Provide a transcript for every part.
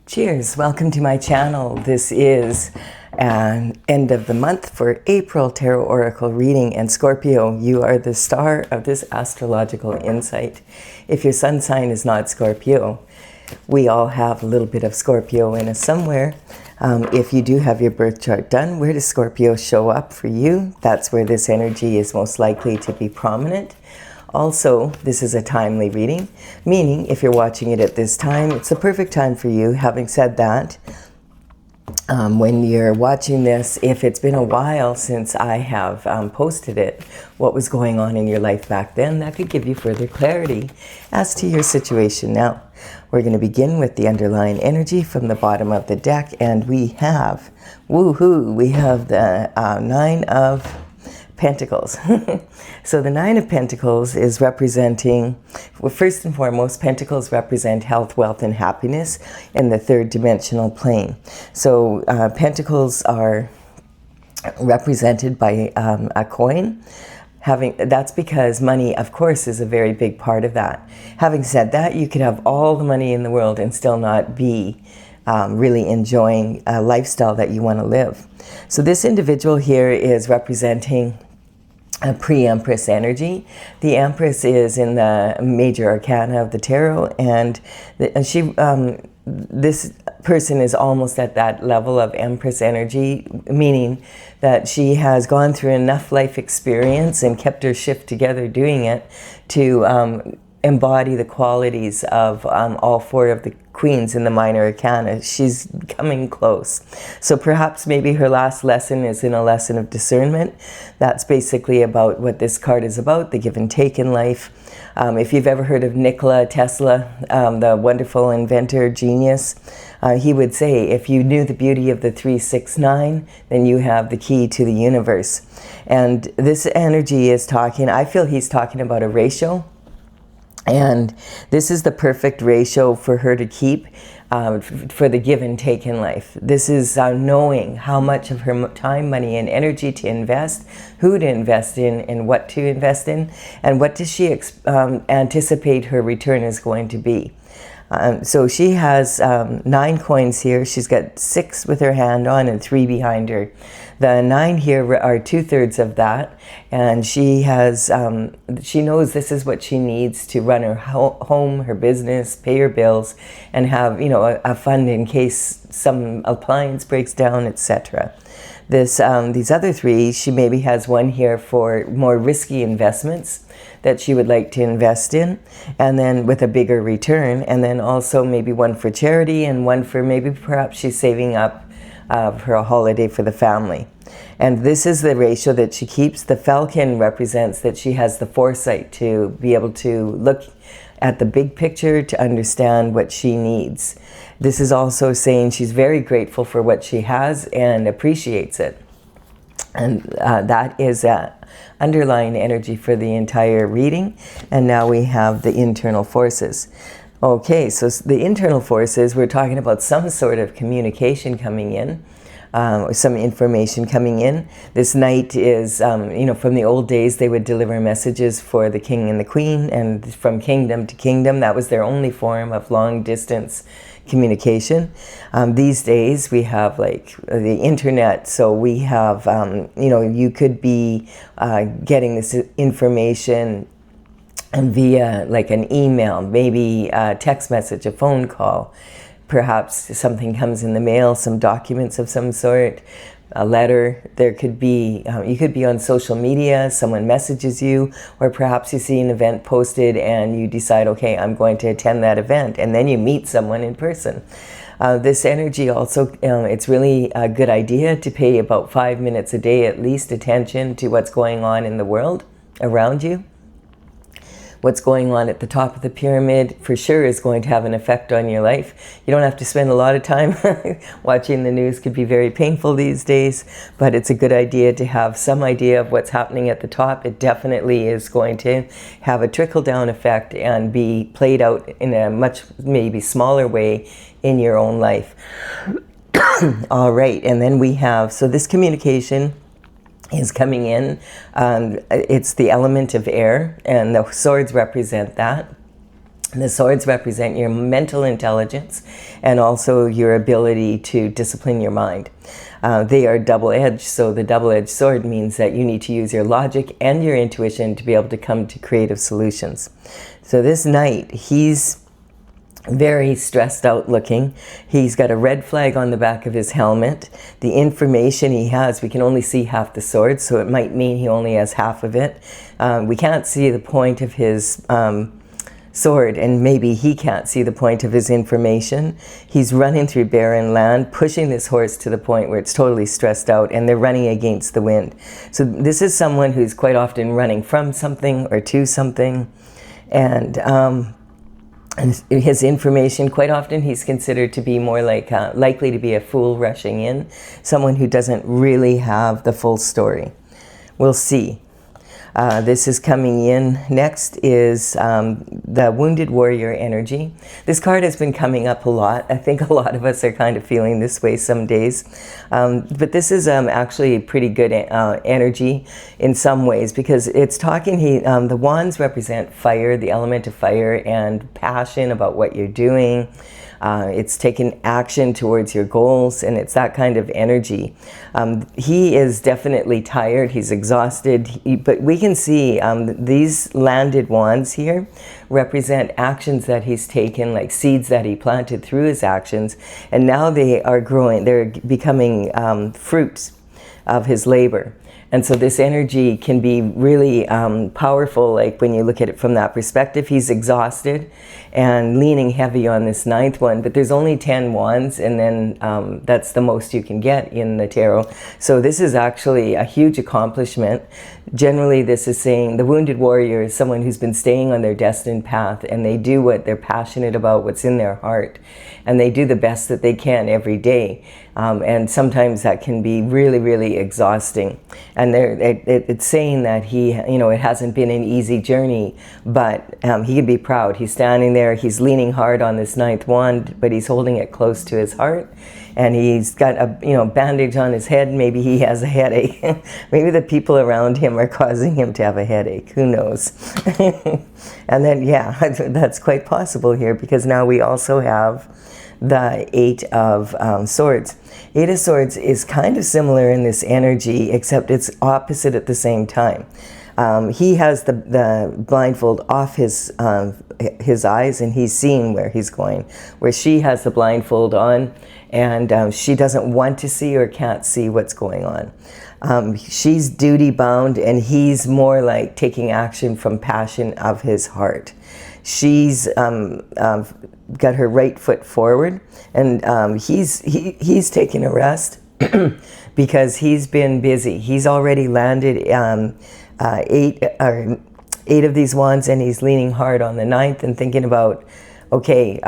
Cheers, welcome to my channel. This is an end of the month for April Tarot Oracle reading, and Scorpio, you are the star of this astrological insight. If your sun sign is not Scorpio, we all have a little bit of Scorpio in us somewhere. If you do have your birth chart done, where does Scorpio show up for you? That's where this energy is most likely to be prominent. Also, this is a timely reading, meaning if you're watching it at this time, it's the perfect time for you. Having said that, when you're watching this, if it's been a while since I have posted it, what was going on in your life back then, that could give you further clarity as to your situation now. We're going to begin with the underlying energy from the bottom of the deck, and we have, woohoo, we have the Nine of Pentacles. So the Nine of Pentacles is representing, well, first and foremost, Pentacles represent health, wealth, and happiness in the third dimensional plane. So Pentacles are represented by a coin. That's because money, of course, is a very big part of that. Having said that, you could have all the money in the world and still not be really enjoying a lifestyle that you want to live. So this individual here is representing a pre-Empress energy. The Empress is in the major arcana of the tarot, and this person is almost at that level of Empress energy, meaning that she has gone through enough life experience and kept her shift together doing it to embody the qualities of all four of the queens in the minor arcana. She's coming close. So perhaps maybe her last lesson is in a lesson of discernment. That's basically about what this card is about, the give and take in life. If you've ever heard of Nikola Tesla, the wonderful inventor, genius, he would say, if you knew the beauty of the 369, then you have the key to the universe. And this energy is talking, I feel he's talking about a ratio. And this is the perfect ratio for her to keep for the give and take in life. This is knowing how much of her time, money, and energy to invest, who to invest in, and what to invest in, and what does she anticipate her return is going to be. So she has 9 coins here. She's got 6 with her hand on and 3 behind her. The 9 here are 2/3 of that, and she has she knows this is what she needs to run her home, her business, pay her bills, and have, you know, a fund in case some appliance breaks down, etc. These other 3, she maybe has one here for more risky investments that she would like to invest in, and then with a bigger return, and then also maybe one for charity and one for maybe perhaps she's saving up for a holiday for the family. And this is the ratio that she keeps. The falcon represents that she has the foresight to be able to look at the big picture to understand what she needs. This is also saying she's very grateful for what she has and appreciates it. And that is underlying energy for the entire reading. And now we have the internal forces. Okay, so the internal forces, we're talking about some sort of communication coming in, some information coming in. This knight is, you know, from the old days, they would deliver messages for the king and the queen, and from kingdom to kingdom, that was their only form of long distance communication. These days we have like the internet, so we have, you know, you could be getting this information and via like an email, maybe a text message, a phone call, perhaps something comes in the mail, some documents of some sort, a letter. There could be, you could be on social media, someone messages you, or perhaps you see an event posted and you decide, okay, I'm going to attend that event, and then you meet someone in person. This energy also, it's really a good idea to pay about 5 minutes a day at least attention to what's going on in the world around you. What's going on at the top of the pyramid for sure is going to have an effect on your life. You don't have to spend a lot of time watching the news. Could be very painful these days, but it's a good idea to have some idea of what's happening at the top. It definitely is going to have a trickle-down effect and be played out in a much maybe smaller way in your own life. All right, and then we have, so this communication is coming in. It's the element of air, and the swords represent that. The swords represent your mental intelligence and also your ability to discipline your mind. They are double-edged, so the double-edged sword means that you need to use your logic and your intuition to be able to come to creative solutions. So this knight, he's very stressed out looking. He's got a red flag on the back of his helmet. The information he has, we can only see half the sword, so it might mean he only has half of it. We can't see the point of his sword, and maybe he can't see the point of his information. He's running through barren land, pushing this horse to the point where it's totally stressed out, and they're running against the wind. So this is someone who's quite often running from something or to something, and his information, quite often he's considered to be more like likely to be a fool rushing in, someone who doesn't really have the full story. We'll see. This is coming in. Next is the Wounded Warrior energy. This card has been coming up a lot. I think a lot of us are kind of feeling this way some days. But this is actually pretty good energy in some ways, because it's talking, the wands represent fire, the element of fire, and passion about what you're doing. It's taking action towards your goals, and it's that kind of energy. He is definitely tired, he's exhausted, but we can see these landed wands here represent actions that he's taken, like seeds that he planted through his actions, and now they are growing, they're becoming fruits of his labor. And so this energy can be really powerful, like when you look at it from that perspective. He's exhausted and leaning heavy on this 9th one, but there's only 10 wands, and then that's the most you can get in the tarot. So this is actually a huge accomplishment. Generally, this is saying the wounded warrior is someone who's been staying on their destined path, and they do what they're passionate about, what's in their heart, and they do the best that they can every day. And sometimes that can be really, really exhausting. And it's saying that it hasn't been an easy journey, but he can be proud. He's standing there, he's leaning hard on this 9th wand, but he's holding it close to his heart. And he's got a bandage on his head. Maybe he has a headache. Maybe the people around him are causing him to have a headache. Who knows? And then, yeah, that's quite possible here, because now we also have the 8 of Swords. 8 of Swords is kind of similar in this energy, except it's opposite at the same time. He has the blindfold off his eyes, and he's seeing where he's going, where she has the blindfold on, and she doesn't want to see or can't see what's going on. She's duty bound, and he's more like taking action from passion of his heart. She's got her right foot forward, and he's taking a rest because he's been busy. He's already landed 8 of these wands, and he's leaning hard on the 9th and thinking about, okay,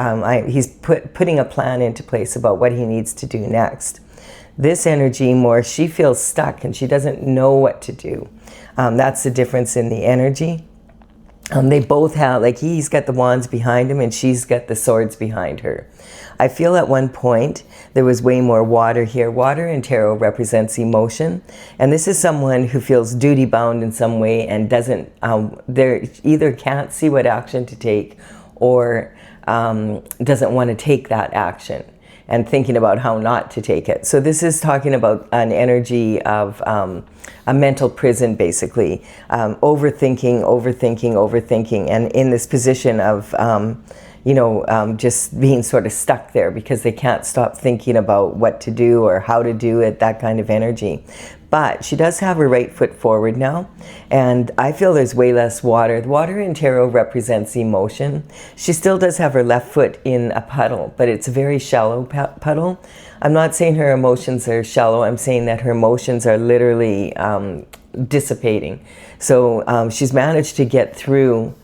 he's putting a plan into place about what he needs to do next. This energy more, she feels stuck and she doesn't know what to do. That's the difference in the energy. They both have, like, he's got the wands behind him and she's got the swords behind her. I feel at one point there was way more water here. Water in tarot represents emotion, and this is someone who feels duty bound in some way and doesn't, they either can't see what action to take or doesn't want to take that action and thinking about how not to take it. So this is talking about an energy of a mental prison, basically. Overthinking, and in this position of, just being sort of stuck there because they can't stop thinking about what to do or how to do it, that kind of energy. But she does have her right foot forward now, and I feel there's way less water. The water in tarot represents emotion. She still does have her left foot in a puddle, but it's a very shallow puddle. I'm not saying her emotions are shallow. I'm saying that her emotions are literally dissipating. So she's managed to get through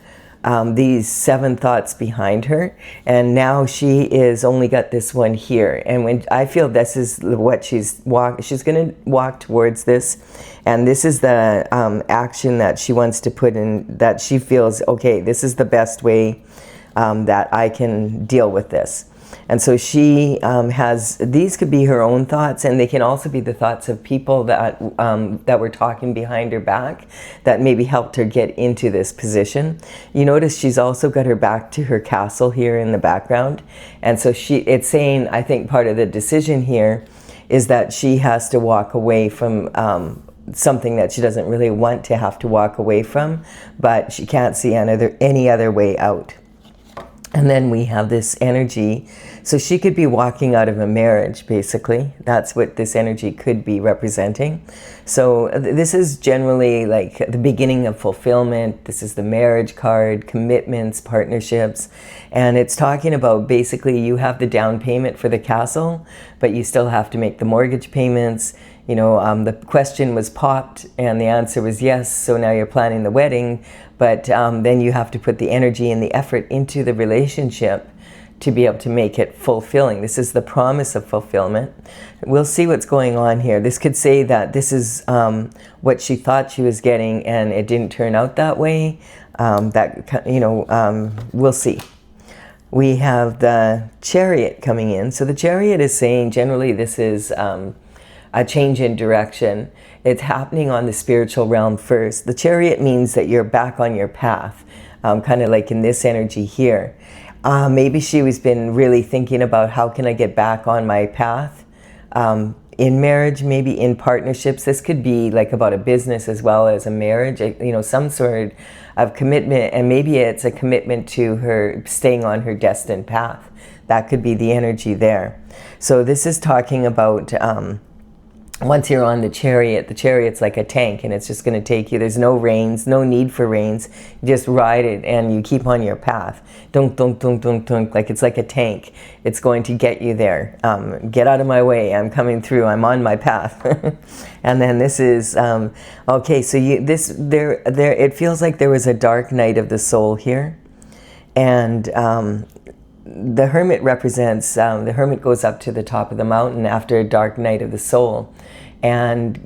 these 7 thoughts behind her, and now she is only got this one here. And when I feel this is what she's going to walk towards this, and this is the action that she wants to put in, that she feels, okay, this is the best way that I can deal with this. And so she has, these could be her own thoughts, and they can also be the thoughts of people that that were talking behind her back that maybe helped her get into this position. You notice she's also got her back to her castle here in the background. And so it's saying, I think part of the decision here is that she has to walk away from something that she doesn't really want to have to walk away from, but she can't see any other way out. And then we have this energy. So she could be walking out of a marriage, basically. That's what this energy could be representing. So this is generally like the beginning of fulfillment. This is the marriage card, commitments, partnerships. And it's talking about basically you have the down payment for the castle, but you still have to make the mortgage payments. You know, the question was popped and the answer was yes, so now you're planning the wedding, but then you have to put the energy and the effort into the relationship to be able to make it fulfilling. This is the promise of fulfillment. We'll see what's going on here. This could say that this is what she thought she was getting and it didn't turn out that way. We'll see. We have the Chariot coming in. So the Chariot is saying generally this is a change in direction. It's happening on the spiritual realm first. The Chariot means that you're back on your path, kind of like in this energy here. Maybe she was been really thinking about how can I get back on my path in marriage, maybe in partnerships. This could be like about a business as well as a marriage, some sort of commitment, and maybe it's a commitment to her staying on her destined path. That could be the energy there. So this is talking about once you're on the Chariot's like a tank and it's just going to take you. There's no reins, no need for reins. You just ride it and you keep on your path. Dunk, dunk, dunk, dunk, dunk. Like it's like a tank. It's going to get you there. Get out of my way. I'm coming through. I'm on my path. And then this is, okay, so it feels like there was a dark night of the soul here. And the Hermit represents, the Hermit goes up to the top of the mountain after a dark night of the soul and,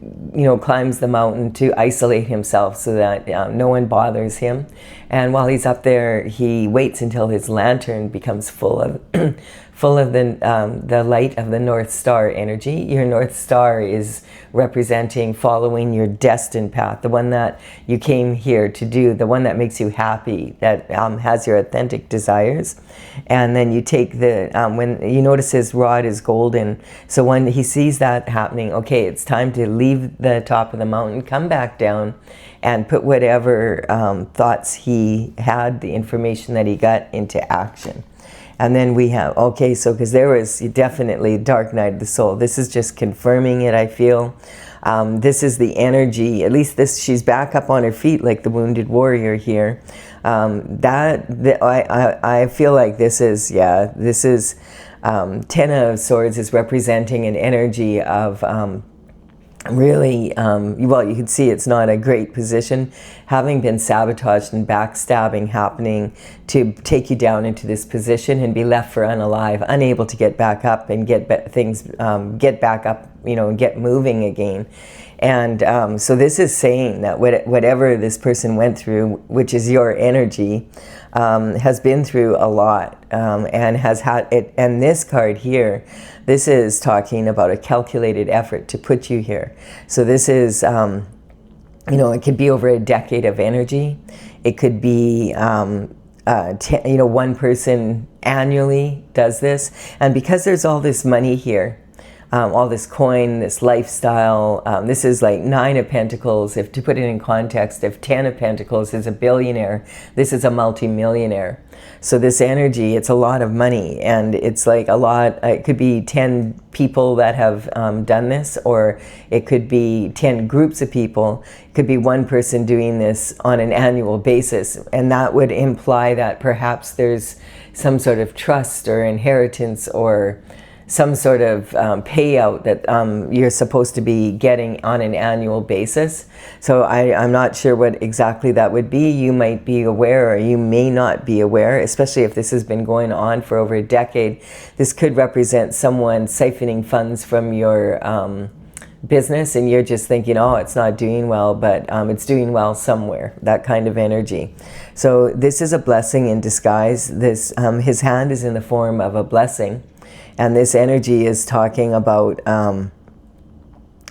climbs the mountain to isolate himself so that no one bothers him. And while he's up there, he waits until his lantern becomes full of the light of the North Star energy. Your North Star is representing following your destined path, the one that you came here to do, the one that makes you happy, that has your authentic desires. And then you take when you notice his rod is golden, so when he sees that happening, okay, it's time to leave the top of the mountain, come back down, and put whatever thoughts he had, the information that he got, into action. And then we have, okay, so because there was definitely dark night of the soul. This is just confirming it, I feel. This is the energy, at least she's back up on her feet like the wounded warrior here. I feel like this is Ten of Swords is representing an energy of really, well, you can see it's not a great position, having been sabotaged and backstabbing happening to take you down into this position and be left for unalive, unable to get back up and get back up, and get moving again. And so this is saying that whatever this person went through, which is your energy, has been through a lot, and has had it. And this card here, this is talking about a calculated effort to put you here. So this is, it could be over a decade of energy. It could be, one person annually does this. And because there's all this money here, all this coin, this lifestyle, this is like 9 of Pentacles. If to put it in context, if 10 of Pentacles is a billionaire, this is a multimillionaire. So this energy, it's a lot of money, and it's like a lot. It could be 10 people that have done this, or it could be 10 groups of people. It could be one person doing this on an annual basis, and that would imply that perhaps there's some sort of trust or inheritance or some sort of payout that you're supposed to be getting on an annual basis. So I'm not sure what exactly that would be. You might be aware, or you may not be aware, especially if this has been going on for over a decade. This could represent someone siphoning funds from your business and you're just thinking, oh, it's not doing well, but it's doing well somewhere, that kind of energy. So this is a blessing in disguise. This his hand is in the form of a blessing, and this energy is talking about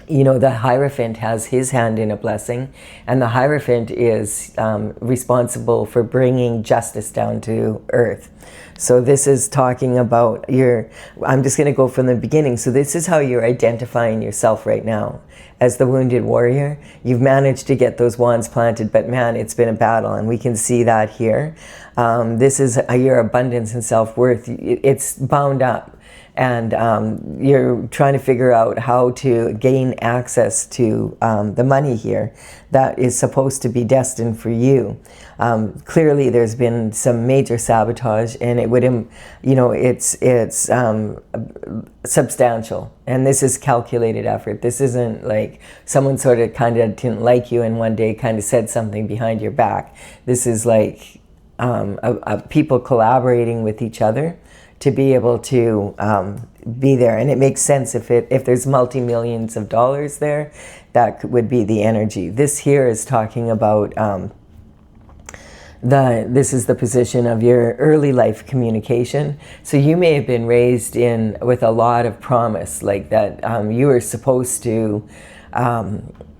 you know, the Hierophant has his hand in a blessing, and the Hierophant is responsible for bringing justice down to earth. So this is talking about I'm just going to go from the beginning. So this is how you're identifying yourself right now. As the wounded warrior, you've managed to get those wands planted, but man, it's been a battle, and we can see that here. This is your abundance and self-worth. It's bound up. And you're trying to figure out how to gain access to the money here that is supposed to be destined for you. Clearly, there's been some major sabotage, and it would, you know, it's substantial. And this is calculated effort. This isn't like someone sort of kind of didn't like you and one day kind of said something behind your back. This is like people collaborating with each other to be able to be there. And it makes sense if there's multi-millions of dollars there, that would be the energy. This here is talking about this is the position of your early life communication. So you may have been raised with a lot of promise, like that you were supposed to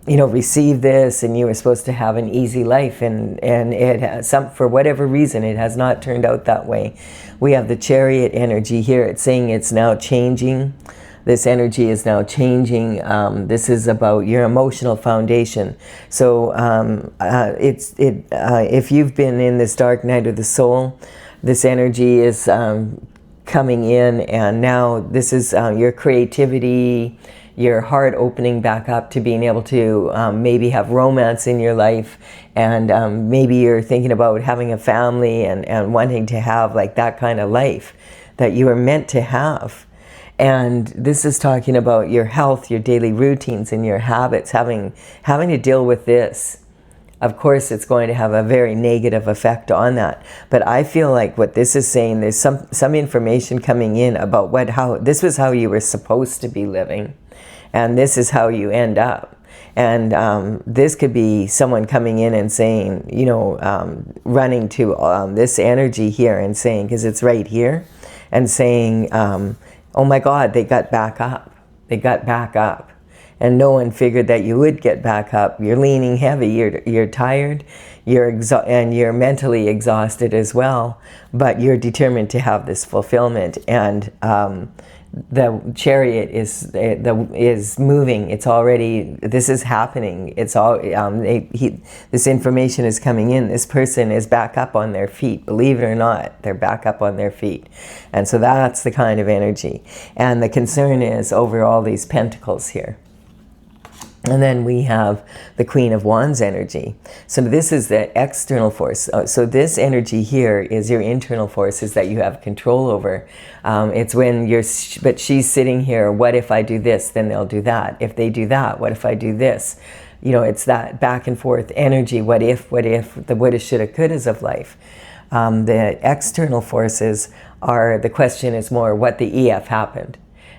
you know, receive this, and you were supposed to have an easy life, and it has for whatever reason, it has not turned out that way. We have the Chariot energy here. It's saying it's now changing. This energy is now changing. This is about your emotional foundation. So if you've been in this dark night of the soul, this energy is coming in, and now this is your creativity, your heart opening back up to being able to maybe have romance in your life, and maybe you're thinking about having a family and wanting to have like that kind of life that you are meant to have. And this is talking about your health, your daily routines, and your habits, having to deal with this. Of course, it's going to have a very negative effect on that. But I feel like what this is saying, there's some information coming in about how this was how you were supposed to be living. And this is how you end up. And this could be someone coming in and saying, you know, running to this energy here and saying, because it's right here, and saying, oh my God, they got back up. They got back up. And no one figured that you would get back up. You're leaning heavy, you're tired, and you're mentally exhausted as well, but you're determined to have this fulfillment. And the Chariot is moving. It's already, this is happening. It's all, this information is coming in. This person is back up on their feet. Believe it or not, they're back up on their feet. And so that's the kind of energy. And the concern is over all these pentacles here. And then we have the Queen of Wands energy. So this is the external force. So this energy here is your internal forces that you have control over. It's when but she's sitting here, what if I do this, then they'll do that. If they do that, what if I do this? You know, it's that back and forth energy, what if, the woulda, shoulda, couldas of life. The external forces are, the question is more what the EF happened.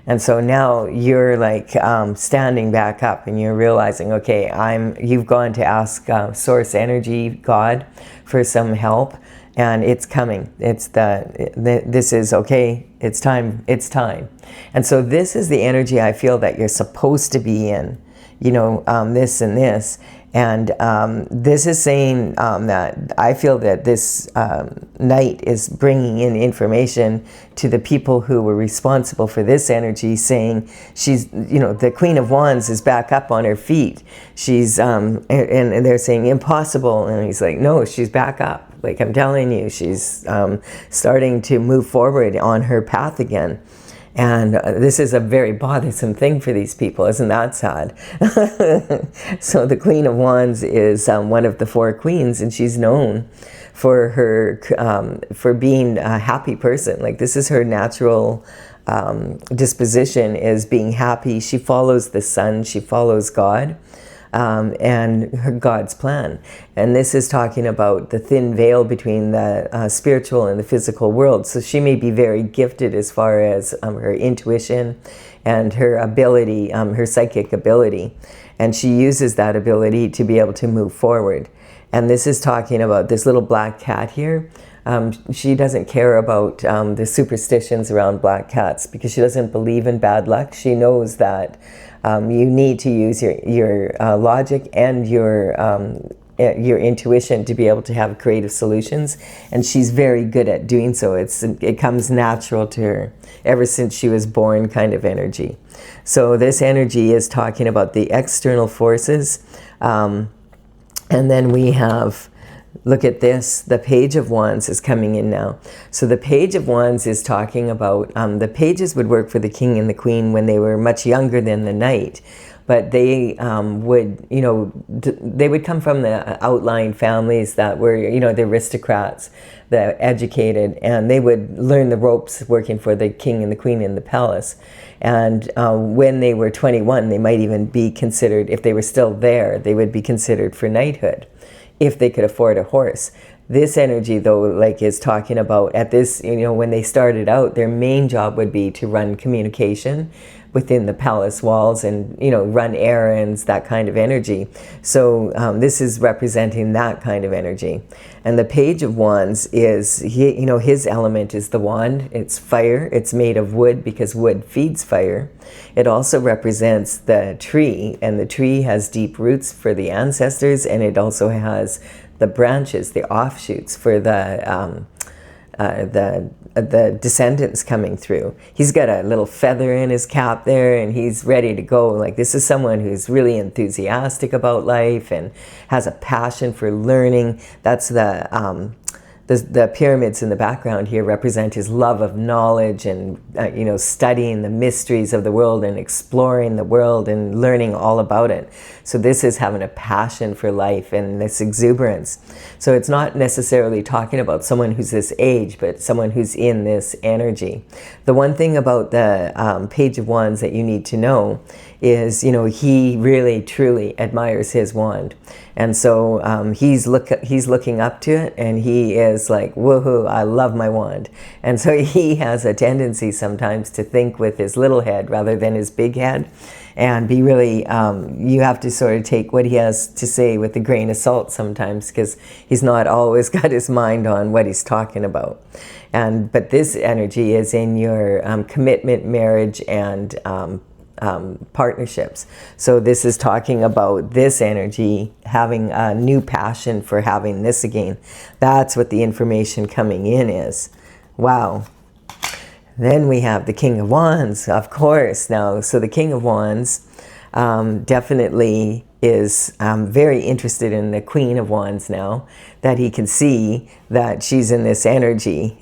And so now you're like standing back up and you're realizing, okay, you've gone to ask Source Energy, God, for some help, and it's coming. It's this is okay, it's time. And so this is the energy I feel that you're supposed to be in, you know, this and this. And this is saying that I feel that this night is bringing in information to the people who were responsible for this energy, saying she's, you know, the Queen of Wands is back up on her feet. She's, and they're saying impossible. And he's like, no, she's back up. Like I'm telling you, she's starting to move forward on her path again. And this is a very bothersome thing for these people. Isn't that sad? So the Queen of Wands is one of the four queens, and she's known for her for being a happy person. Like this is her natural disposition, is being happy. She follows the sun. She follows God. and God's plan. And this is talking about the thin veil between the spiritual and the physical world. So she may be very gifted as far as her intuition and her ability, her psychic ability. And she uses that ability to be able to move forward. And this is talking about this little black cat here. She doesn't care about the superstitions around black cats because she doesn't believe in bad luck. She knows that you need to use your logic and your intuition to be able to have creative solutions, and she's very good at doing so. It comes natural to her ever since she was born, kind of energy. So this energy is talking about the external forces, and then we have, look at this, the Page of Wands is coming in now. So the Page of Wands is talking about, the pages would work for the king and the queen when they were much younger than the knight. But they would, they would come from the outlying families that were, the aristocrats, the educated, and they would learn the ropes working for the king and the queen in the palace. And when they were 21, they might even be considered, if they were still there, they would be considered for knighthood, if they could afford a horse. This energy, though, like, is talking about at this, when they started out, their main job would be to run communication within the palace walls and, run errands, that kind of energy. So this is representing that kind of energy. And the Page of Wands is, his element is the wand. It's fire. It's made of wood because wood feeds fire. It also represents the tree, and the tree has deep roots for the ancestors, and it also has the branches, the offshoots for the descendants coming through. He's got a little feather in his cap there, and he's ready to go. Like, this is someone who's really enthusiastic about life and has a passion for learning. That's the pyramids in the background here represent his love of knowledge and studying the mysteries of the world and exploring the world and learning all about it. So this is having a passion for life and this exuberance. So it's not necessarily talking about someone who's this age, but someone who's in this energy. The one thing about the Page of Wands that you need to know is, he really truly admires his wand. And so he's looking up to it, and he is like, woohoo, I love my wand. And so he has a tendency sometimes to think with his little head rather than his big head, and be really, you have to sort of take what he has to say with a grain of salt sometimes, because he's not always got his mind on what he's talking about. But this energy is in your commitment, marriage, and partnerships. So this is talking about this energy having a new passion for having this again. That's what the information coming in is. Wow. Then we have the King of Wands, of course. Now, so the King of Wands definitely is very interested in the Queen of Wands now, that he can see that she's in this energy.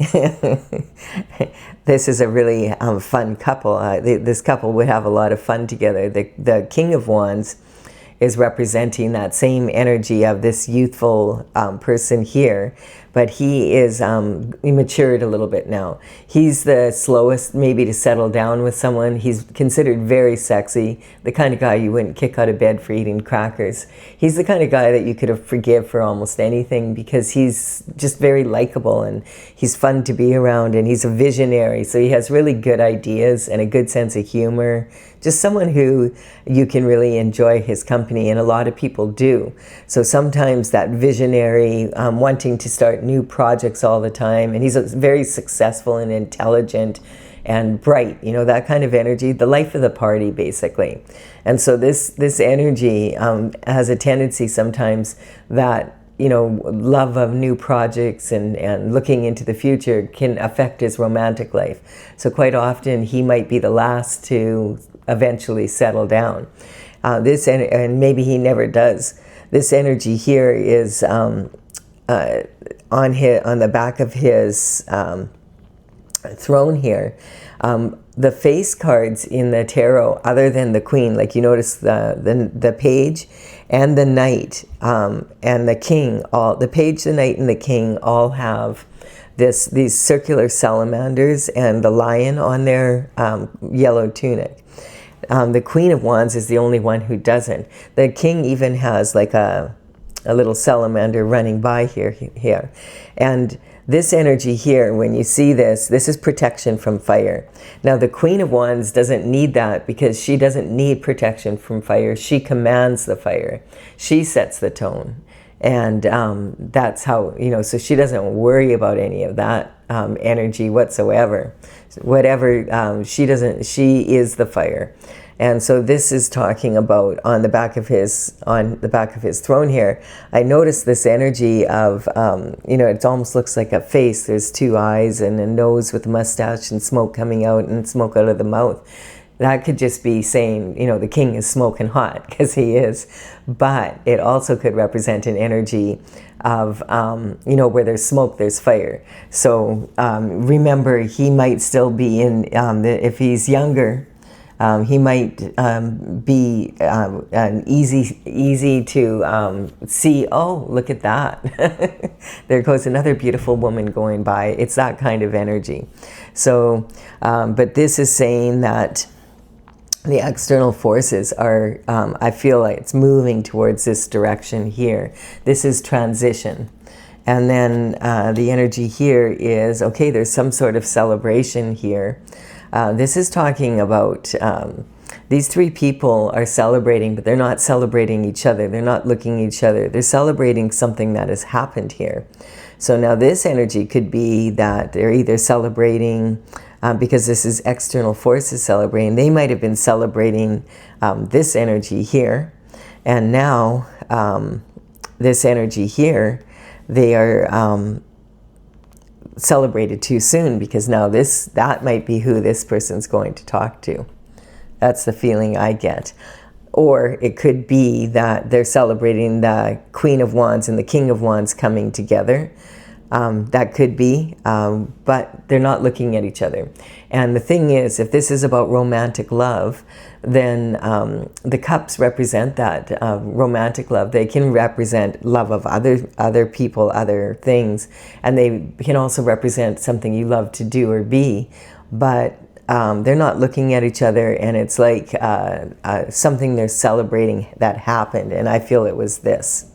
This is a really fun couple. This couple would have a lot of fun together. The King of Wands is representing that same energy of this youthful person here, but he is matured a little bit now. He's the slowest maybe to settle down with someone. He's considered very sexy, the kind of guy you wouldn't kick out of bed for eating crackers. He's the kind of guy that you could forgive for almost anything because he's just very likable and he's fun to be around, and he's a visionary, so he has really good ideas and a good sense of humor. Just someone who you can really enjoy his company, and a lot of people do. So sometimes that visionary, wanting to start new projects all the time, and he's very successful and intelligent and bright, that kind of energy, the life of the party basically. And so this energy has a tendency sometimes that love of new projects and looking into the future can affect his romantic life. So quite often he might be the last to eventually settle down. And maybe he never does. This energy here is on the back of his throne here. The face cards in the tarot, other than the Queen, like you notice the Page and the Knight and the King, the Page, the Knight, and the King all have these circular salamanders and the lion on their yellow tunic. The Queen of Wands is the only one who doesn't. The King even has like a little salamander running by here. And this energy here, when you see this, this is protection from fire. Now the Queen of Wands doesn't need that because she doesn't need protection from fire. She commands the fire. She sets the tone. And that's how, you know, so she doesn't worry about any of that energy whatsoever. Whatever, she is the fire. And so this is talking about on the back of his throne here. I noticed this energy of, you know, it almost looks like a face. There's two eyes and a nose with a mustache and smoke coming out and smoke out of the mouth. That could just be saying, you know, the king is smoking hot, because he is. But it also could represent an energy of, you know, where there's smoke, there's fire. So remember, he might still be in, if he's younger, he might be easy to see, oh, look at that. There goes another beautiful woman going by. It's that kind of energy. So, but this is saying that the external forces are, I feel like it's moving towards this direction here. This is transition. And then the energy here is, okay, there's some sort of celebration here. This is talking about these three people are celebrating, but they're not celebrating each other. They're not looking at each other. They're celebrating something that has happened here. So now this energy could be that they're either celebrating, because this is external forces celebrating. They might have been celebrating this energy here. And now this energy here, they are celebrated too soon, because now that might be who this person's going to talk to. That's the feeling I get. Or it could be that they're celebrating the Queen of Wands and the King of Wands coming together. That could be, but they're not looking at each other. And the thing is, if this is about romantic love, then the cups represent that romantic love. They can represent love of other people, other things, and they can also represent something you love to do or be, but they're not looking at each other, and it's like something they're celebrating that happened, and I feel it was this.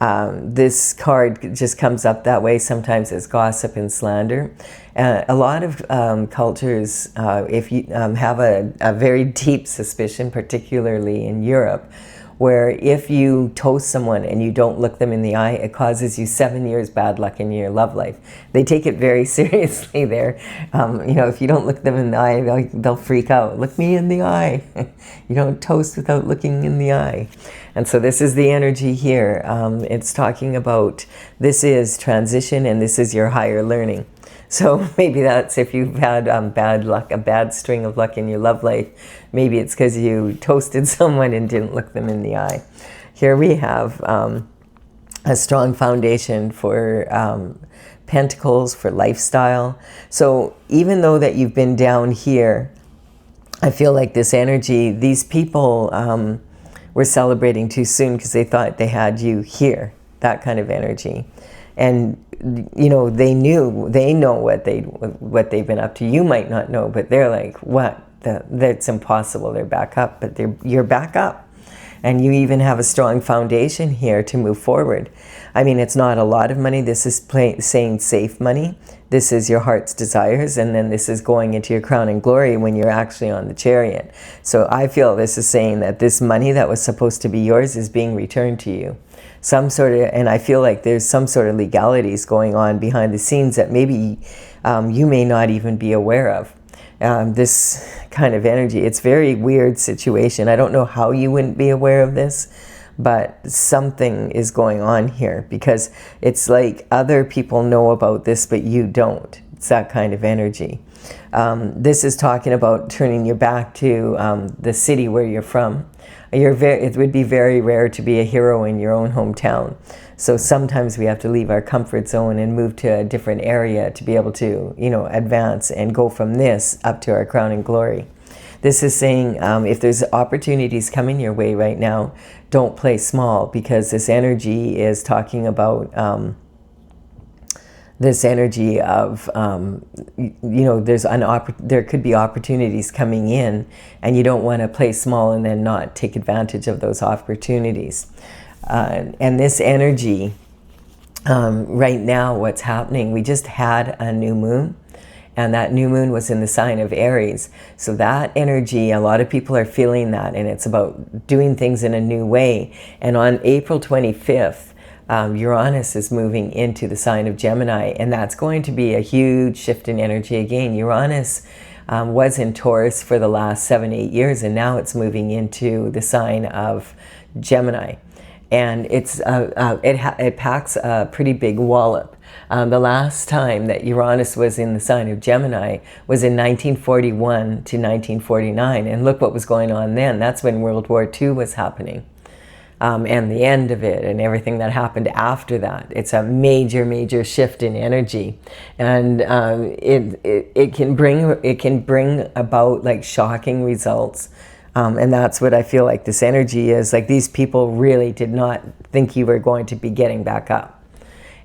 This card just comes up that way sometimes as gossip and slander. A lot of cultures, if you have a very deep suspicion, particularly in Europe, where if you toast someone and you don't look them in the eye, it causes you 7 years bad luck in your love life. They take it very seriously there. You know, if you don't look them in the eye, they'll freak out. Look me in the eye. You don't toast without looking in the eye. And so this is the energy here. It's talking about, this is transition and this is your higher learning. So maybe that's if you've had bad luck, a bad string of luck in your love life, maybe it's because you toasted someone and didn't look them in the eye. Here we have a strong foundation for pentacles, for lifestyle. So even though that you've been down here, I feel like this energy, these people were celebrating too soon because they thought they had you here, that kind of energy. And you know, they know what they've been up to. You might not know, but they're like, what? That's impossible. They're back up, but you're back up. And you even have a strong foundation here to move forward. I mean, it's not a lot of money. This is saying safe money. This is your heart's desires, and then this is going into your crown and glory when you're actually on the chariot. So I feel this is saying that this money that was supposed to be yours is being returned to you. Some sort of, and I feel like there's some sort of legalities going on behind the scenes that maybe you may not even be aware of. This kind of energy, it's a very weird situation. I don't know how you wouldn't be aware of this, but something is going on here, because it's like other people know about this, but you don't. It's that kind of energy. This is talking about turning your back to the city where you're from. It would be very rare to be a hero in your own hometown. So sometimes we have to leave our comfort zone and move to a different area to be able to, you know, advance and go from this up to our crown and glory. This is saying if there's opportunities coming your way right now, don't play small, because this energy is talking about this energy of, you know, there could be opportunities coming in, and you don't want to play small and then not take advantage of those opportunities. And this energy, right now, what's happening, we just had a new moon, and that new moon was in the sign of Aries. So that energy, a lot of people are feeling that, and it's about doing things in a new way. And on April 25th, Uranus is moving into the sign of Gemini, and that's going to be a huge shift in energy again. Uranus was in Taurus for the last 7-8 years, and now it's moving into the sign of Gemini. And it packs a pretty big wallop. The last time that Uranus was in the sign of Gemini was in 1941 to 1949, and look what was going on then. That's when World War II was happening. And the end of it and everything that happened after that. It's a major, major shift in energy, and it can bring about like shocking results, and that's what I feel like this energy is. Like, these people really did not think you were going to be getting back up,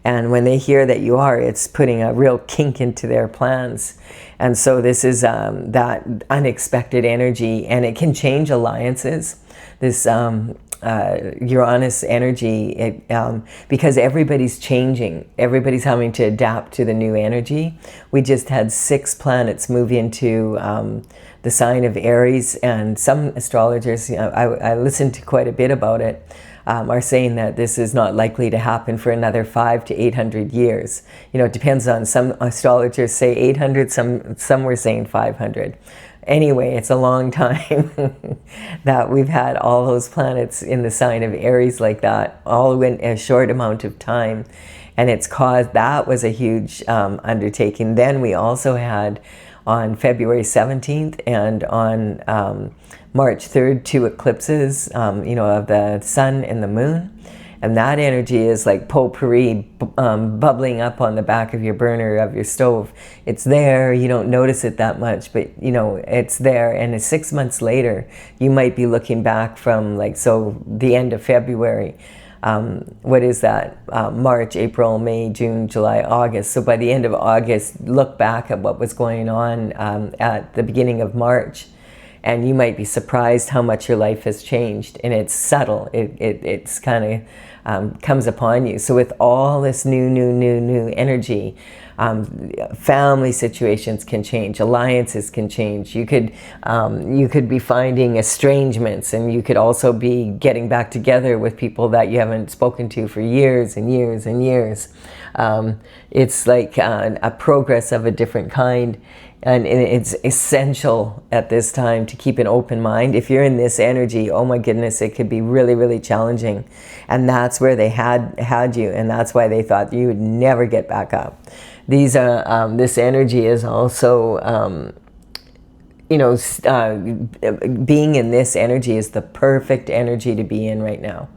and when they hear that you are, it's putting a real kink into their plans. And so this is that unexpected energy, and it can change alliances. This Uranus energy, because everybody's changing, everybody's having to adapt to the new energy. We just had 6 planets move into the sign of Aries, and some astrologers, you know, I listened to quite a bit about it, are saying that this is not likely to happen for another 500 to 800 years. You know, it depends on, some astrologers say 800, some were saying 500. Anyway, it's a long time that we've had all those planets in the sign of Aries like that, all in a short amount of time. And it's caused, that was a huge undertaking. Then we also had on February 17th and on March 3rd, 2 eclipses, you know, of the sun and the moon. And that energy is like potpourri bubbling up on the back of your burner of your stove. It's there, you don't notice it that much, but you know, it's there. And 6 months later, you might be looking back from like, so the end of February, what is that? March, April, May, June, July, August. So by the end of August, look back at what was going on at the beginning of March. And you might be surprised how much your life has changed. And it's subtle. It's kind of comes upon you. So with all this new energy, family situations can change, alliances can change. You could be finding estrangements, and you could also be getting back together with people that you haven't spoken to for years and years and years. It's like a progress of a different kind. And it's essential at this time to keep an open mind. If you're in this energy, oh my goodness, it could be really, really challenging. And that's where they had you, and that's why they thought you would never get back up. This energy is also, you know, being in this energy is the perfect energy to be in right now.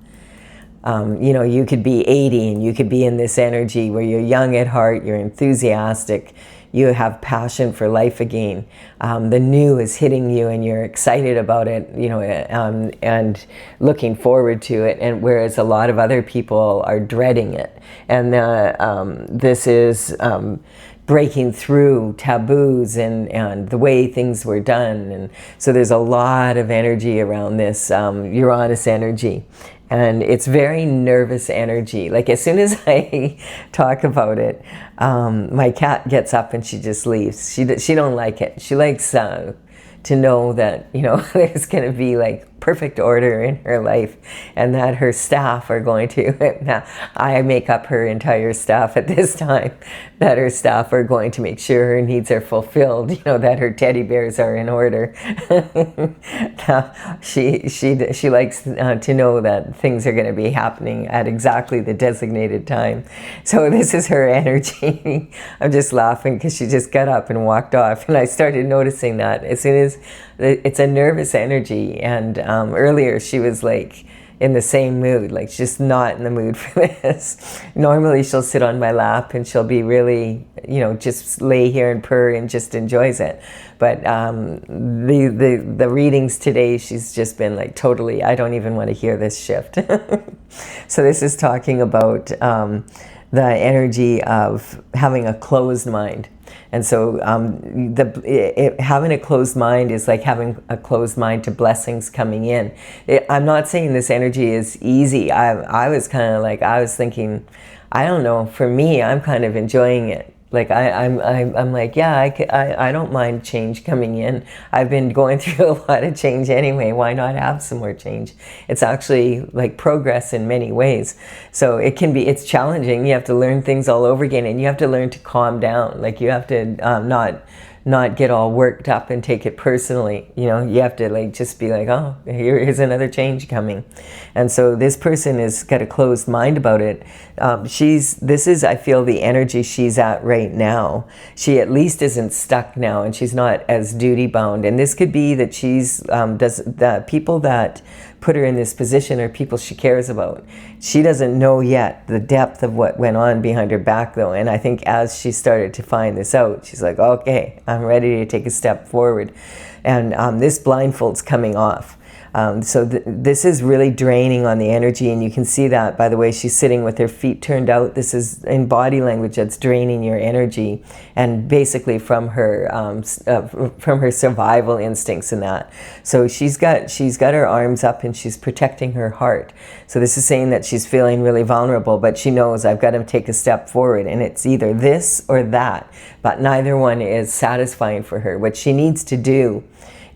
You know, you could be 80 and you could be in this energy where you're young at heart, you're enthusiastic, you have passion for life again. The new is hitting you and you're excited about it, you know, and looking forward to it. And whereas a lot of other people are dreading it. And this is breaking through taboos and the way things were done. And so there's a lot of energy around this Uranus energy. And it's very nervous energy. Like, as soon as I talk about it, my cat gets up and she just leaves. She don't like it. She likes to know that, you know, there's going to be like perfect order in her life, and that her staff are going to, now I make up her entire staff at this time, that her staff are going to make sure her needs are fulfilled, you know, that her teddy bears are in order. Now, she likes to know that things are going to be happening at exactly the designated time. So this is her energy. I'm just laughing because she just got up and walked off, and I started noticing that as soon as it's a nervous energy. And earlier she was like in the same mood, like she's just not in the mood for this. Normally she'll sit on my lap and she'll be really, you know, just lay here and purr and just enjoys it. But the readings today, she's just been like totally, I don't even want to hear this shift. So this is talking about the energy of having a closed mind. And so having a closed mind is like having a closed mind to blessings coming in. I'm not saying this energy is easy. I was kind of like, I was thinking, I don't know, for me, I'm kind of enjoying it. Like I'm like, yeah, I don't mind change coming in. I've been going through a lot of change anyway. Why not have some more change? It's actually like progress in many ways. So it's challenging. You have to learn things all over again, and you have to learn to calm down. Like you have to not get all worked up and take it personally. You know, you have to like just be like, oh, here's another change coming. And so this person has got a closed mind about it. This is, I feel, the energy she's at right now. She at least isn't stuck now, and she's not as duty bound. And this could be that the people that put her in this position are people she cares about. She doesn't know yet the depth of what went on behind her back, though. And I think as she started to find this out, she's like, okay, I'm ready to take a step forward. And this blindfold's coming off. So this is really draining on the energy, and you can see that by the way she's sitting with her feet turned out. This is in body language that's draining your energy, and basically from her survival instincts and that. So she's got her arms up and she's protecting her heart. So this is saying that she's feeling really vulnerable, but she knows I've got to take a step forward, and it's either this or that, but neither one is satisfying for her. What she needs to do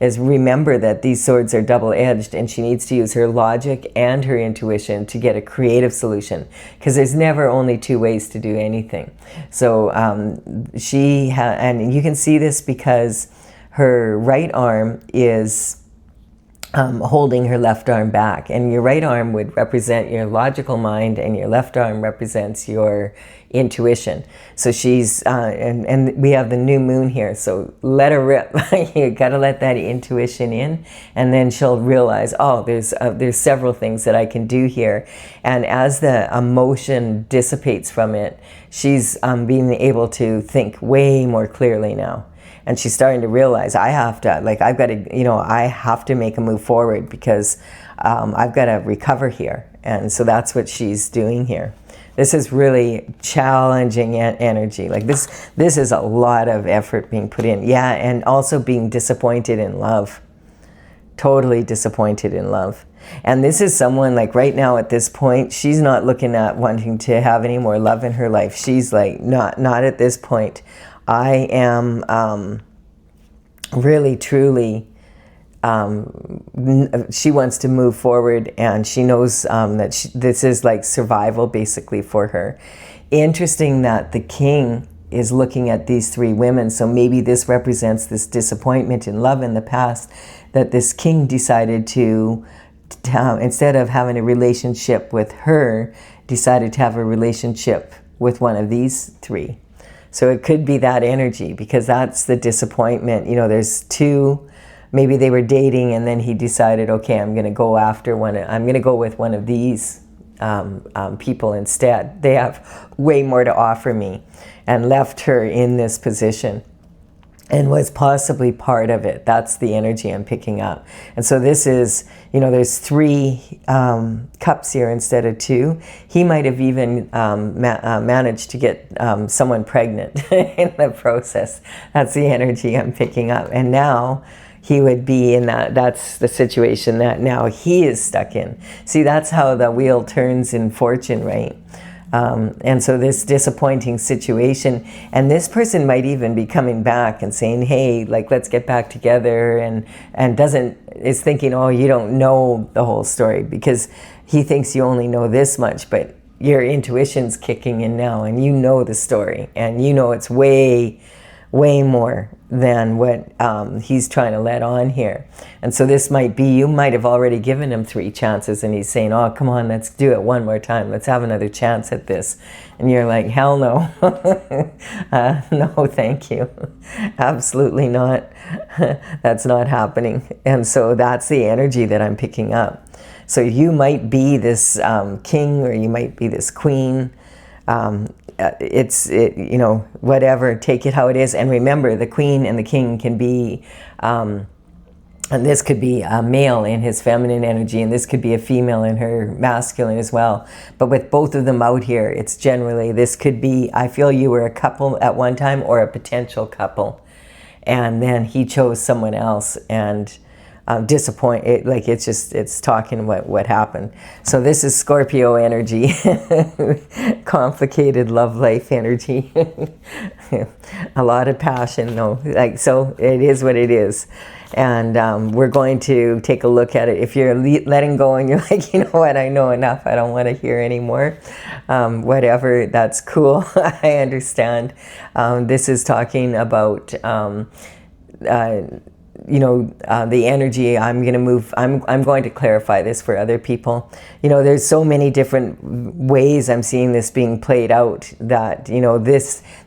is remember that these swords are double-edged, and she needs to use her logic and her intuition to get a creative solution, because there's never only two ways to do anything. So and you can see this because her right arm is holding her left arm back, and your right arm would represent your logical mind and your left arm represents your intuition. So she's and we have the new moon here, so let her rip. You got to let that intuition in, and then she'll realize, oh, there's several things that I can do here. And as the emotion dissipates from it, she's being able to think way more clearly now. And she's starting to realize, I have to make a move forward, because I've got to recover here. And so that's what she's doing here. This is really challenging energy. Like this is a lot of effort being put in. Yeah, and also being disappointed in love. Totally disappointed in love. And this is someone, like right now at this point, she's not looking at wanting to have any more love in her life. She's like, not at this point. I am really, truly, she wants to move forward, and she knows that this is like survival basically for her. Interesting that the king is looking at these three women, so maybe this represents this disappointment in love in the past, that this king decided to instead of having a relationship with her, decided to have a relationship with one of these three. So it could be that energy, because that's the disappointment. You know, there's two, maybe they were dating and then he decided, okay, I'm going to go with one of these people instead. They have way more to offer me, and left her in this position and was possibly part of it. That's the energy I'm picking up. And so this is, you know, there's three cups here instead of two. He might have even managed to get someone pregnant in the process. That's the energy I'm picking up. And now he would be in that's the situation that now he is stuck in. See, that's how the wheel turns in fortune, right? And so this disappointing situation, and this person might even be coming back and saying, hey, like, let's get back together, and is thinking, oh, you don't know the whole story, because he thinks you only know this much, but your intuition's kicking in now, and you know the story, and you know it's way more than what he's trying to let on here. And so this might be, you might have already given him 3 chances, and he's saying, oh, come on, let's do it one more time. Let's have another chance at this. And you're like, hell no. No, thank you. Absolutely not. That's not happening. And so that's the energy that I'm picking up. So you might be this king, or you might be this queen. You know, whatever, take it how it is. And remember, the queen and the king can be And this could be a male in his feminine energy, and this could be a female in her masculine as well. But with both of them out here, it's generally, this could be, I feel you were a couple at one time or a potential couple. And then he chose someone else, and disappointed, like it's talking what happened. So this is Scorpio energy, complicated love life energy, a lot of passion. No, like, so it is what it is. And we're going to take a look at it. If you're letting go and you're like, you know what, I know enough, I don't want to hear anymore, whatever, that's cool. I understand. This is talking about the energy. I'm going to move, I'm going to clarify this for other people. There's so many different ways I'm seeing this being played out, that,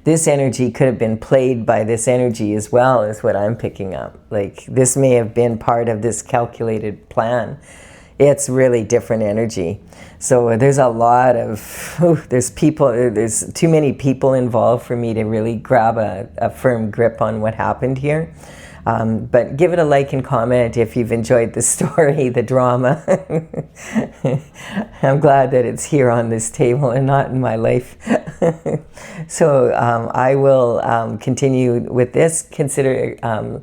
this energy could have been played by this energy as well, is what I'm picking up. Like, this may have been part of this calculated plan. It's really different energy. So there's a lot of, there's too many people involved for me to really grab a firm grip on what happened here. But give it a like and comment if you've enjoyed the story, the drama. I'm glad that it's here on this table and not in my life. So I will continue with this. Consider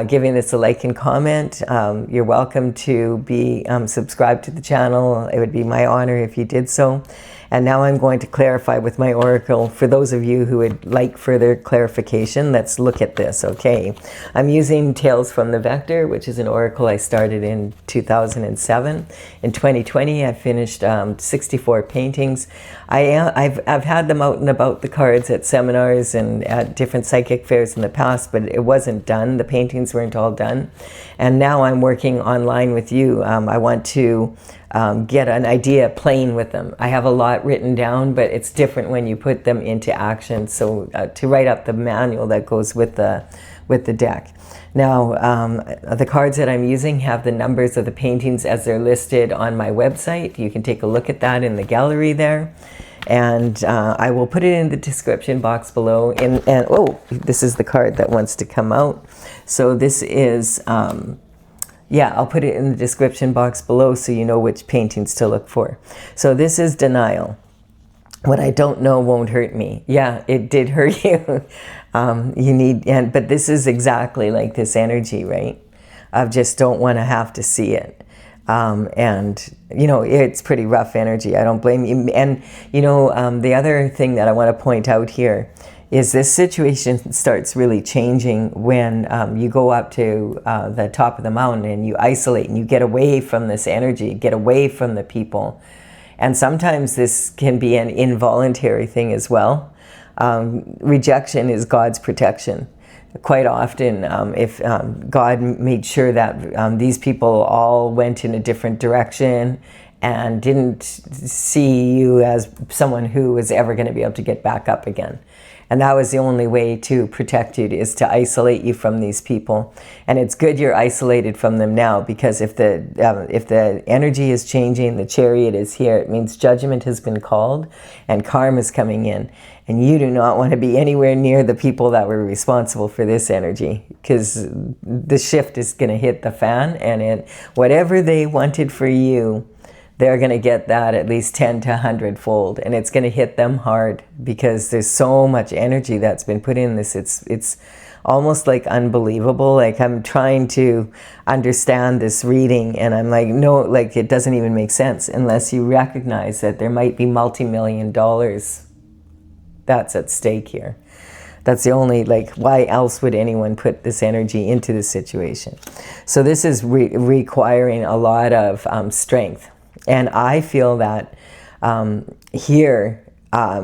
giving this a like and comment. You're welcome to be subscribed to the channel. It would be my honor if you did so. And now I'm going to clarify with my oracle. For those of you who would like further clarification, let's look at this, okay? I'm using Tales from the Vector, which is an oracle I started in 2007. In 2020, I finished 64 paintings. I've had them out and about the cards at seminars and at different psychic fairs in the past, but it wasn't done. The paintings weren't all done. And now I'm working online with you. I want to get an idea playing with them. I have a lot written down, but it's different when you put them into action. So to write up the manual that goes with the deck. Now, the cards that I'm using have the numbers of the paintings as they're listed on my website. You can take a look at that in the gallery there. And I will put it in the description box below. And oh, this is the card that wants to come out. So this is, yeah, I'll put it in the description box below so you know which paintings to look for. So this is denial. What I don't know won't hurt me. Yeah, it did hurt you. But this is exactly like this energy, right? I just don't want to have to see it. It's pretty rough energy. I don't blame you. And, the other thing that I want to point out here is this situation starts really changing when you go up to the top of the mountain and you isolate and you get away from this energy, get away from the people. And sometimes this can be an involuntary thing as well. Rejection is God's protection. Quite often, if God made sure that these people all went in a different direction and didn't see you as someone who was ever going to be able to get back up again. And that was the only way to protect you, is to isolate you from these people. And it's good you're isolated from them now, because if the energy is changing, the Chariot is here, it means judgment has been called and karma is coming in. And you do not want to be anywhere near the people that were responsible for this energy, because the shift is going to hit the fan, and whatever they wanted for you, they're going to get that at least 10 to 100 fold, and it's going to hit them hard because there's so much energy that's been put in this. It's almost like unbelievable. Like, I'm trying to understand this reading and I'm like, no, like, it doesn't even make sense unless you recognize that there might be multi-million dollars that's at stake here. That's the only, like, why else would anyone put this energy into this situation? So this is requiring a lot of strength. And I feel that here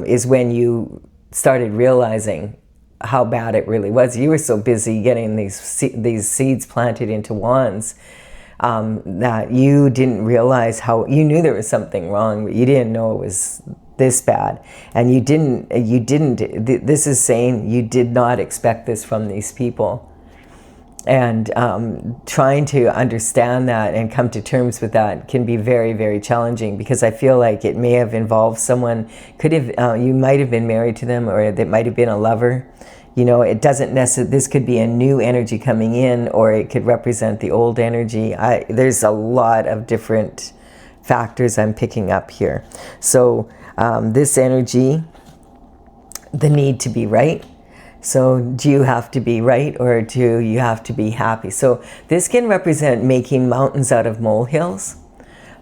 is when you started realizing how bad it really was. You were so busy getting these seeds planted into wands that you didn't realize how, you knew there was something wrong, but you didn't know it was this bad. And this is saying you did not expect this from these people. And trying to understand that and come to terms with that can be very, very challenging, because I feel like it may have involved someone, you might have been married to them, or that might have been a lover, You know, it doesn't necessarily, this could be a new energy coming in, or it could represent the old energy. There's a lot of different factors I'm picking up here. So this energy, the need to be right. So do you have to be right, or do you have to be happy? So this can represent making mountains out of molehills.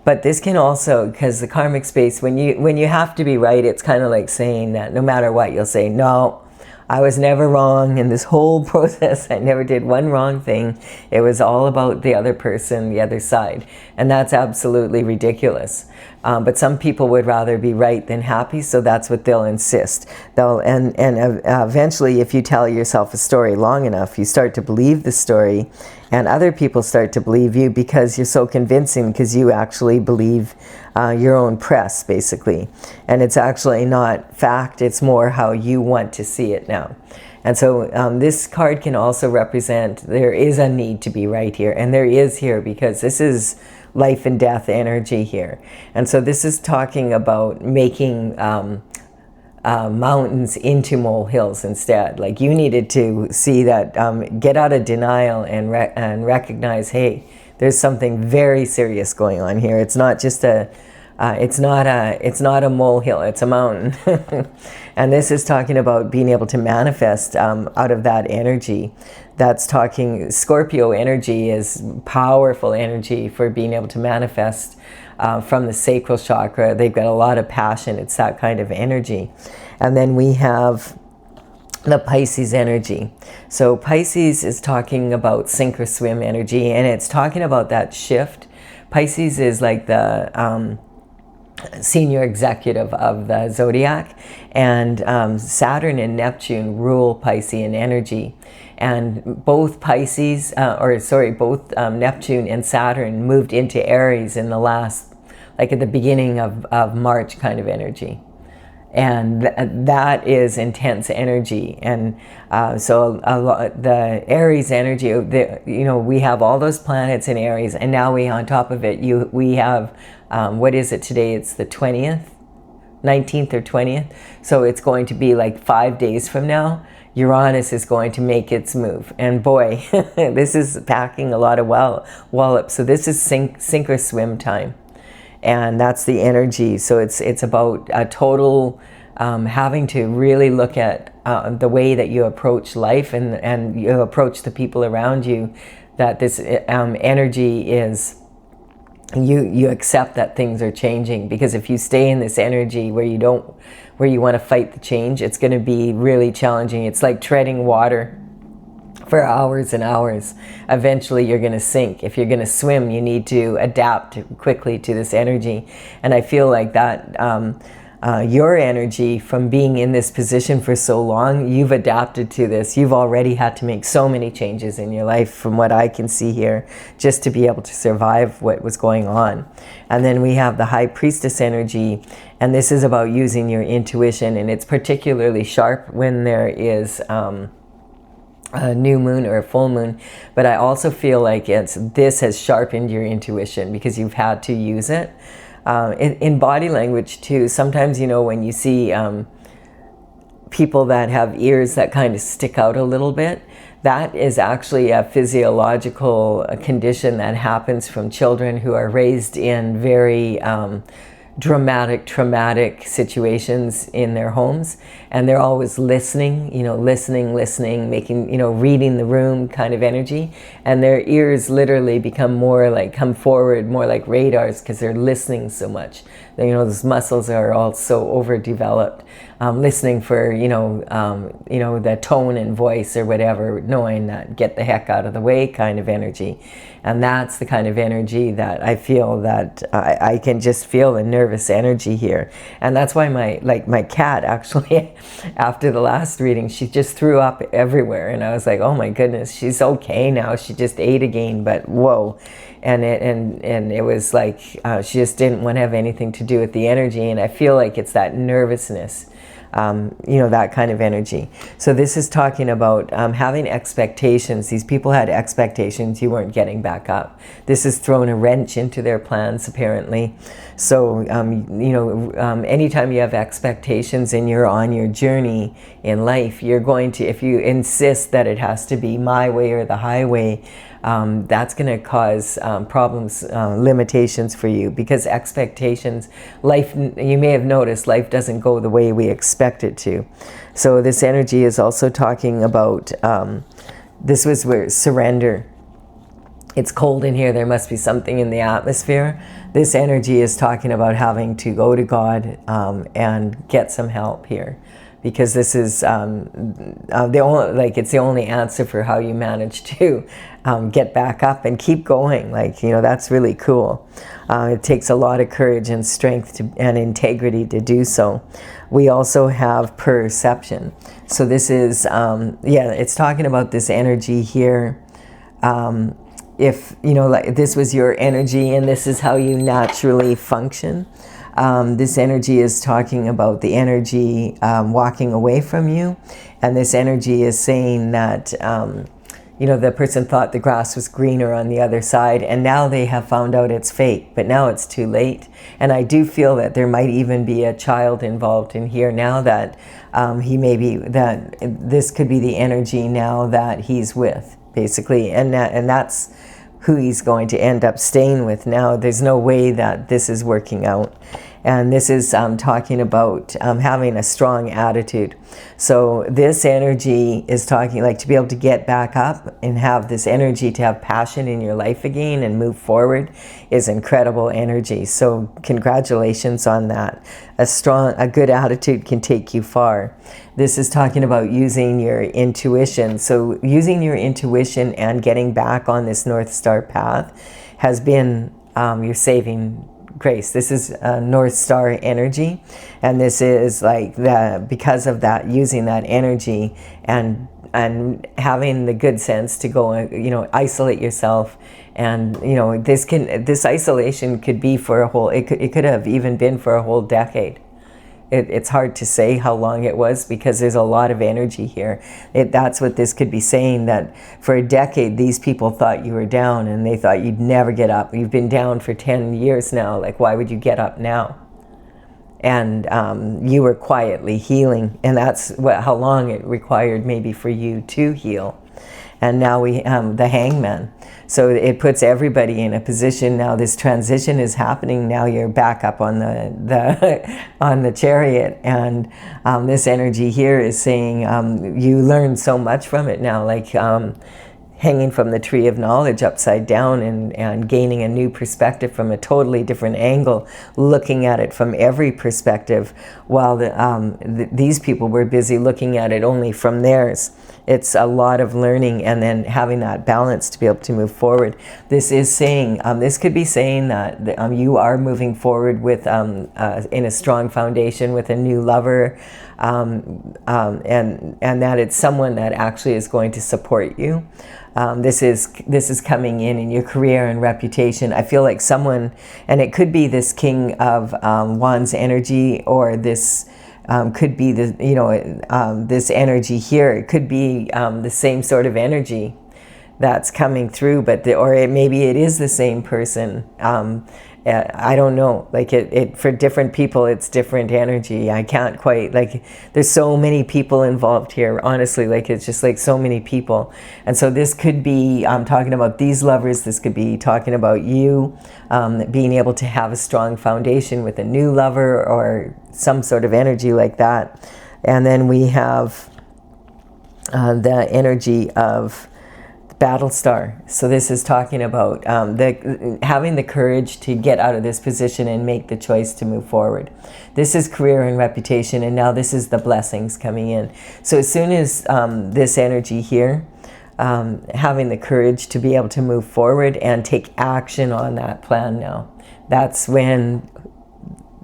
But this can also, because the karmic space, when you have to be right, it's kind of like saying that no matter what, you'll say, no, I was never wrong in this whole process. I never did one wrong thing. It was all about the other person, the other side. And that's absolutely ridiculous. But some people would rather be right than happy, so that's what they'll insist. And eventually, if you tell yourself a story long enough, you start to believe the story, and other people start to believe you because you're so convincing, because you actually believe your own press, basically. And it's actually not fact, it's more how you want to see it now. And so this card can also represent, there is a need to be right here, and there is here, because this is life and death energy here. And so this is talking about making mountains into molehills instead. Like, you needed to see that, get out of denial and recognize, hey, there's something very serious going on here. It's not just it's not a molehill, it's a mountain. And this is talking about being able to manifest out of that energy. That's talking, Scorpio energy is powerful energy for being able to manifest from the sacral chakra. They've got a lot of passion. It's that kind of energy. And then we have the Pisces energy. So Pisces is talking about sink or swim energy, and it's talking about that shift. Pisces is like the senior executive of the zodiac, and Saturn and Neptune rule Piscean energy. And both Pisces, both Neptune and Saturn moved into Aries in the last, like at the beginning of March kind of energy. And that is intense energy. And so the Aries energy, you know, we have all those planets in Aries, and now on top of it, we have, what is it today? It's the 20th, 19th or 20th. So it's going to be like 5 days from now, Uranus is going to make its move. And boy, this is packing a lot of wallop. So this is sink or swim time. And that's the energy. So it's about a total having to really look at the way that you approach life and you approach the people around you, that this energy is, you accept that things are changing. Because if you stay in this energy where you want to fight the change, it's going to be really challenging. It's like treading water for hours and hours. Eventually you're going to sink. If you're going to swim, you need to adapt quickly to this energy. And I feel like that your energy, from being in this position for so long, you've adapted to this. You've already had to make so many changes in your life, from what I can see here, just to be able to survive what was going on. And then we have the High Priestess energy, and this is about using your intuition, and it's particularly sharp when there is a new moon or a full moon. But I also feel like this has sharpened your intuition because you've had to use it. In body language too, sometimes, you know, when you see people that have ears that kind of stick out a little bit, that is actually a physiological condition that happens from children who are raised in very traumatic situations in their homes, and they're always listening, you know, listening, making, you know, reading the room kind of energy, and their ears literally become more like, come forward more like radars, because they're listening so much. You know, those muscles are all so overdeveloped, listening for, you know, the tone and voice or whatever, knowing that get the heck out of the way kind of energy. And that's the kind of energy that I feel that I can just feel the nervous energy here. And that's why my cat actually, after the last reading, she just threw up everywhere. And I was like, oh my goodness, she's okay now. She just ate again, but whoa. And it was like, she just didn't want to have anything to do with the energy. And I feel like it's that nervousness you know, that kind of energy. So this is talking about having expectations. These people had expectations, you weren't getting back up. This has thrown a wrench into their plans, apparently. So, you know, anytime you have expectations and you're on your journey in life, you're going to, if you insist that it has to be my way or the highway, that's going to cause problems, limitations for you, because expectations, life, you may have noticed, life doesn't go the way we expect it to. So this energy is also talking about, this was where surrender. It's cold in here, there must be something in the atmosphere. This energy is talking about having to go to God and get some help here, because this is the only, like, it's the only answer for how you manage to get back up and keep going. Like, you know, that's really cool. It takes a lot of courage and strength and integrity to do so. We also have perception. So this is, yeah, it's talking about this energy here. If, you know, like this was your energy and this is how you naturally function, this energy is talking about the energy walking away from you. And this energy is saying that, you know, the person thought the grass was greener on the other side, and now they have found out it's fake, but now it's too late. And I do feel that there might even be a child involved in here now, that he may be, that this could be the energy now that he's with, basically, and that's who he's going to end up staying with now. There's no way that this is working out. And this is talking about having a strong attitude. So this energy is talking, like, to be able to get back up and have this energy to have passion in your life again and move forward is incredible energy. So congratulations on that. A good attitude can take you far. This is talking about using your intuition. So using your intuition and getting back on this North Star path has been your saving grace. This is North Star energy, and this is like because of that, using that energy and having the good sense to go, you know, isolate yourself. And, you know, this isolation could be for a whole, it could have even been for a whole decade. It's hard to say how long it was, because there's a lot of energy here. That's what this could be saying, that for a decade these people thought you were down and they thought you'd never get up. You've been down for 10 years now, like, why would you get up now? And you were quietly healing, and that's how long it required maybe for you to heal. And now we the hangman. So it puts everybody in a position now. This transition is happening now. You're back up on on the chariot, and this energy here is saying you learn so much from it now, like hanging from the tree of knowledge upside down and gaining a new perspective from a totally different angle, looking at it from every perspective, while these people were busy looking at it only from theirs. It's a lot of learning, and then having that balance to be able to move forward. This is saying, this could be saying that you are moving forward with in a strong foundation with a new lover, and that it's someone that actually is going to support you. This is coming in your career and reputation. I feel like someone, and it could be this King of Wands energy, or this could be the, you know, this energy here. It could be the same sort of energy that's coming through, but maybe it is the same person. I don't know, like it for different people it's different energy. I can't quite, like, there's so many people involved here, honestly, like it's just like so many people. And so this could be talking about these lovers. This could be talking about you being able to have a strong foundation with a new lover or some sort of energy like that. And then we have the energy of battle star. So this is talking about having the courage to get out of this position and make the choice to move forward. This is career and reputation, and now this is the blessings coming in. So as soon as this energy here, having the courage to be able to move forward and take action on that plan now, that's when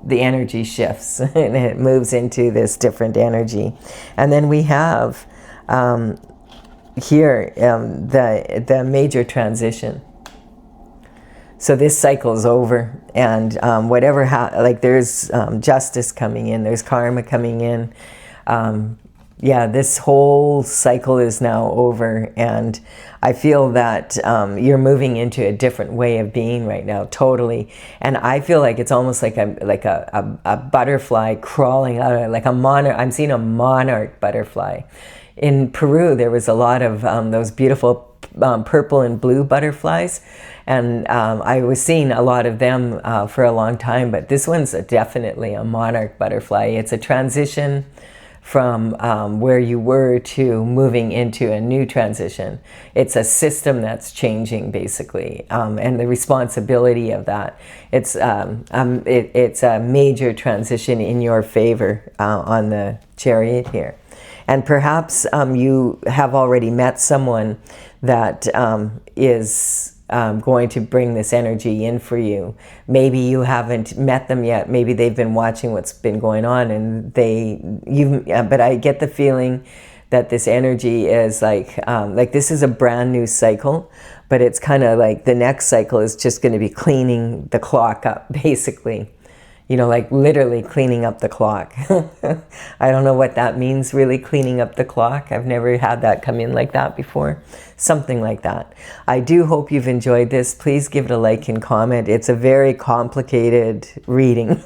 the energy shifts and it moves into this different energy. And then we have here the major transition. So this cycle is over, and whatever, like there's justice coming in, there's karma coming in. Yeah, this whole cycle is now over, and I feel that you're moving into a different way of being right now, totally. And I feel like it's almost like a butterfly crawling out of, like a monarch. I'm seeing a monarch butterfly. In Peru, there was a lot of those beautiful purple and blue butterflies, and I was seeing a lot of them for a long time, but this one's definitely a monarch butterfly. It's a transition from where you were to moving into a new transition. It's a system that's changing, basically, and the responsibility of that. It's a major transition in your favor on the Chariot here. And perhaps you have already met someone that is going to bring this energy in for you. Maybe you haven't met them yet. Maybe they've been watching what's been going on, and but I get the feeling that this energy is like this is a brand new cycle, but it's kind of like the next cycle is just going to be cleaning the clock up, basically. You know, like literally cleaning up the clock. I don't know what that means, really, cleaning up the clock. I've never had that come in like that before. Something like that. I do hope you've enjoyed this. Please give it a like and comment. It's a very complicated reading.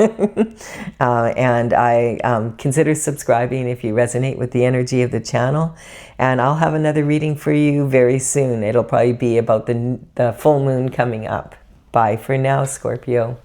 And I consider subscribing if you resonate with the energy of the channel. And I'll have another reading for you very soon. It'll probably be about the full moon coming up. Bye for now, Scorpio.